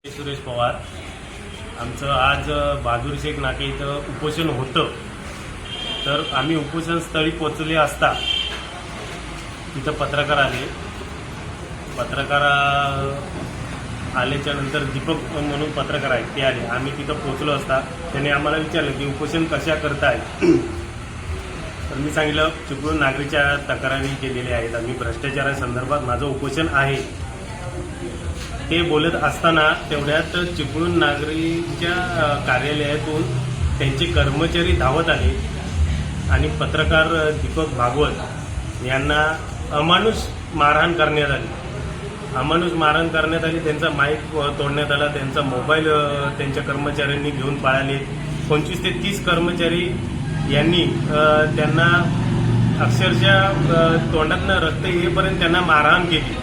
सुरेश पवार आमचं आज बहादूर शेख नाके इथं उपोषण होतं. तर आम्ही उपोषण स्थळी पोचले असता तिथं पत्रकार आले. पत्रकार आल्याच्या नंतर दीपक म्हणून पत्रकार आहेत ते आले. आम्ही तिथं पोचलो असता त्याने आम्हाला विचारलं की उपोषण कशा करताय. तर मी सांगितलं चिपळूण नागरीच्या तक्रारी केलेल्या आहेत, आम्ही भ्रष्टाचारासंदर्भात माझं उपोषण आहे. ते बोलत असताना तेवढ्यात चिपळूण नागरीच्या कार्यालयातून त्यांचे कर्मचारी धावत आले आणि पत्रकार दीपक भागवत यांना अमानुष मारहाण करण्यात आली. अमानुष मारहाण करण्यात आली. त्यांचा माईक तोडण्यात आला, त्यांचा मोबाईल त्यांच्या कर्मचाऱ्यांनी घेऊन पळाले. 25 ते 30 कर्मचारी यांनी त्यांना अक्षरशः तोंडातनं रक्त येईपर्यंत त्यांना मारहाण केली.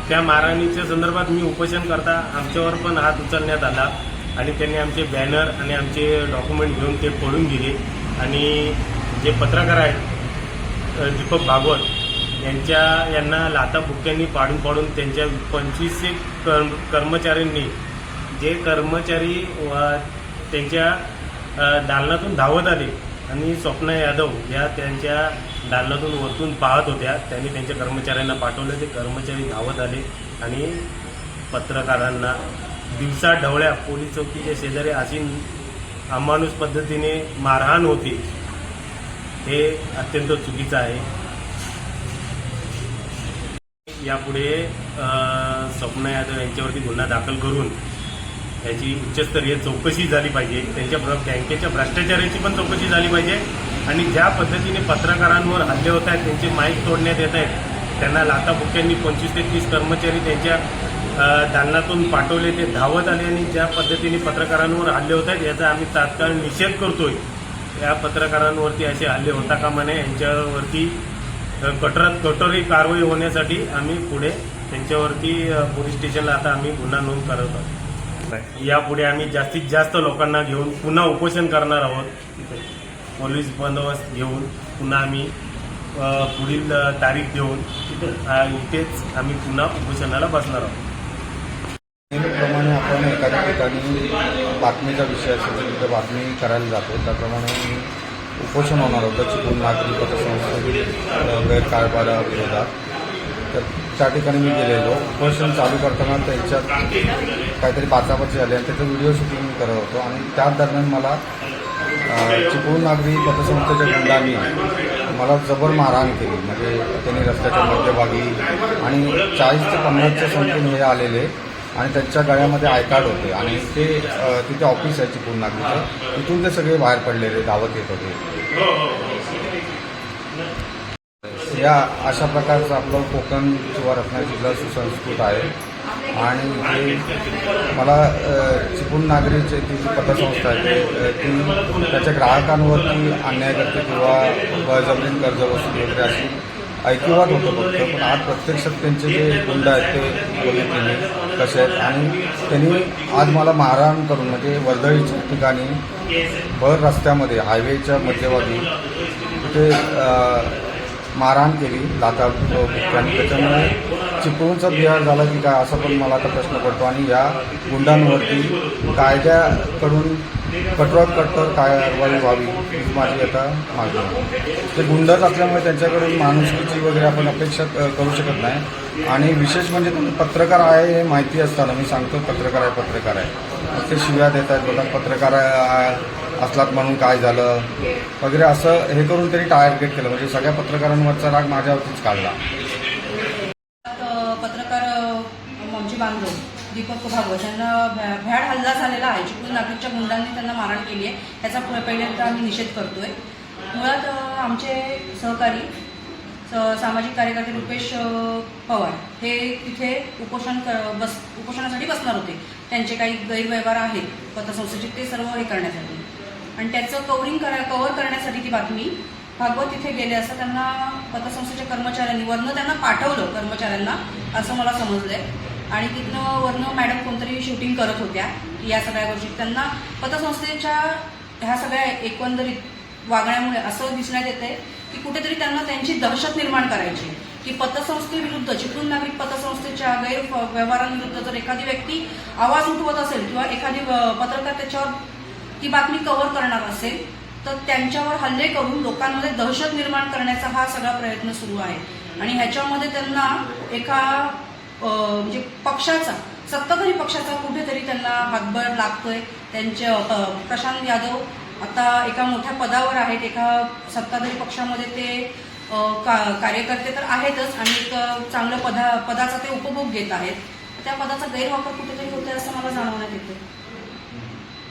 त्या मारहाणीच्या संदर्भात मी उपोषण करता आमच्यावर पण हात उचलण्यात आला आणि त्यांनी आमचे बॅनर आणि आमचे डॉक्युमेंट घेऊन ते पळून गेले. आणि जे पत्रकार आहेत दीपक भागवत यांना लाथाबुक्क्यांनी पाडून त्यांच्या 25 कर्मचाऱ्यांनी जे कर्मचारी त्यांच्या दालनातून धावत आले आणि स्वप्ना यादव या त्यांच्या दालनातून वरतून पाहत होत्या, त्यांनी त्यांच्या कर्मचाऱ्यांना पाठवलं. ते कर्मचारी धावत आले आणि पत्रकारांना दिवसा ढवळ्या पोलीस चौकीच्या शेजारी अशी अमानुष पद्धतीने मारहाण होती. हे अत्यंत चुकीचं आहे. यापुढे स्वप्ना यादव यांच्यावरती गुन्हा दाखल करून याची उच्चस्तरीय चौकशी झाली पाहिजे. त्यांच्या बँकेच्या भ्रष्टाचाराची पण चौकशी झाली पाहिजे. आणि ज्या पद्धतीने पत्रकारांवर हल्ले होत आहेत, त्यांचे माईक तोडण्यात येत आहेत, त्यांना लाथाबुक्क्यांनी 25 ते 30 कर्मचारी त्यांच्या दालनातून पाठवले, ते धावत आले आणि ज्या पद्धतीने पत्रकारांवर हल्ले होत आहेत याचा आम्ही तात्काळ निषेध करतोय. या पत्रकारांवरती असे हल्ले होता कामा नये. यांच्यावरती कठोरात कठोर कारवाई होण्यासाठी आम्ही पुढे त्यांच्यावरती पोलीस स्टेशनला आता आम्ही गुन्हा नोंद करत आहोत. यापुढे आम्ही जास्तीत जास्त लोकांना घेऊन पुन्हा उपोषण करणार आहोत. पोलीस बंदोबस्त घेऊन पुन्हा आम्ही पुढील तारीख देऊन इथेच आम्ही पुन्हा उपोषणाला बसणार आहोत. नेहमीप्रमाणे आपण एखाद्या ठिकाणी बातमीचा विषय असेल तर तिथे बातमी करायला जातो. त्याप्रमाणे उपोषण होणार होतं चिपळूण नागरी पतसंस्थेतील गैरकारभाराविरोधात. तर त्या ठिकाणी मी गेलेलो. उपोषण चालू करताना त्यांच्यात काहीतरी बाचाबाची झाली आणि त्याचं व्हिडिओ शूटिंग मी करत होतो. आणि त्याच दरम्यान मला चिपळूण नागरी पतसंस्थेच्या गुंडांनी मला जबर मारहाण केली. म्हणजे त्यांनी रस्त्याच्या मध्यभागी आणि 40 ते 50च्या संख्येने हे आलेले आणि त्यांच्या गळ्यामध्ये आय कार्ड होते आणि ते तिथे ऑफिस आहे चिपळूण नागरीचं, तिथून ते सगळे बाहेर पडलेले धावत येत होते. या अशा प्रकारचं आपलं कोकण किंवा रत्नागिरी जिल्हा सुसंस्कृत आहे. आणि ते मला चिपळूण नागरीची ती जी पतसंस्था आहे ती त्याच्या ग्राहकांवरती अन्याय करते किंवा बळजबरीने कर्ज वसूल वगैरे अशी ऐकिवात होतं फक्त. पण आज प्रत्यक्षात त्यांचे जे गुंड आहेत ते बघितले कसे आहेत. आणि त्यांनी आज मला मारहाण करून म्हणजे वर्दळीच्या ठिकाणी भर रस्त्यामध्ये हायवेच्या मध्यभागी तिथे मारहाण केली लाथाबुक्क्यांनी. त्याच्यामुळे चिपळूणचा बिहार झाला की काय असा पण मला आता प्रश्न पडतो. आणि या गुंडांवरती कायद्याकडून कठोरात कठोर कारवाई व्हावी हीच माझी आता मागणी आहे. ते गुंडच असल्यामुळे त्यांच्याकडून माणुसकीची वगैरे आपण अपेक्षा करू शकत नाही. आणि विशेष म्हणजे तुम्ही पत्रकार आहे हे माहिती असताना मी सांगतो पत्रकार आहे. मग ते शिव्या देत आहेत बघा, पत्रकार असलात म्हणून काय झालं वगैरे असं हे करून त्यांनी टार्गेट केलं. म्हणजे सगळ्या पत्रकारांवरचा राग माझ्यावरतीच काढला. पत्रकार आमचे बांधव दीपक भागवत यांना भ्याड हल्ला झालेला आहे. चिपळूण नागरिकच्या गुंडांनी त्यांना मारहाण केली आहे. याचा पहिल्यांदा आम्ही निषेध करतोय. मुळात आमचे सहकारी सामाजिक कार्यकर्ते रुपेश पवार हे तिथे उपोषणासाठी बसणार होते. त्यांचे काही गैरव्यवहार आहेत पतसंस्थेचे, ते सर्व हे करण्यासाठी आणि त्याचं कव्हर करण्यासाठी ती बातमी भागवत तिथे गेले असता त्यांना पतसंस्थेच्या कर्मचाऱ्यांनी वरनं त्यांना पाठवलं कर्मचाऱ्यांना असं मला समजलंय. आणि तिथनं वरनं मॅडम कोणतरी शूटिंग करत होत्या या सगळ्या गोष्टी. त्यांना पतसंस्थेच्या ह्या सगळ्या एकंदरीत वागण्यामुळे असं दिसण्यात येतंय की कुठेतरी त्यांना त्यांची दहशत निर्माण करायची की पतसंस्थेविरुद्ध, चिपळूण नागरिक पतसंस्थेच्या गैरव्यवहारांविरुद्ध जर एखादी व्यक्ती आवाज उठवत असेल किंवा एखादी पत्रकार त्याच्यावर ती बातमी कव्हर करणार असेल तर त्यांच्यावर हल्ले करून लोकांमध्ये दहशत निर्माण करण्याचा हा सगळा प्रयत्न सुरू आहे. आणि ह्याच्यामध्ये त्यांना एका म्हणजे पक्षाचा, सत्ताधारी पक्षाचा कुठेतरी त्यांना हातभार लागतोय. त्यांचे प्रशांत यादव आता एका मोठ्या पदावर आहेत, एका सत्ताधारी पक्षामध्ये ते कार्यकर्ते तर आहेतच आणि एक चांगल्या पदाचा ते उपभोग घेत आहेत. त्या पदाचा गैरवापर कुठेतरी होतोय असं मला जाणवण्यात येतं.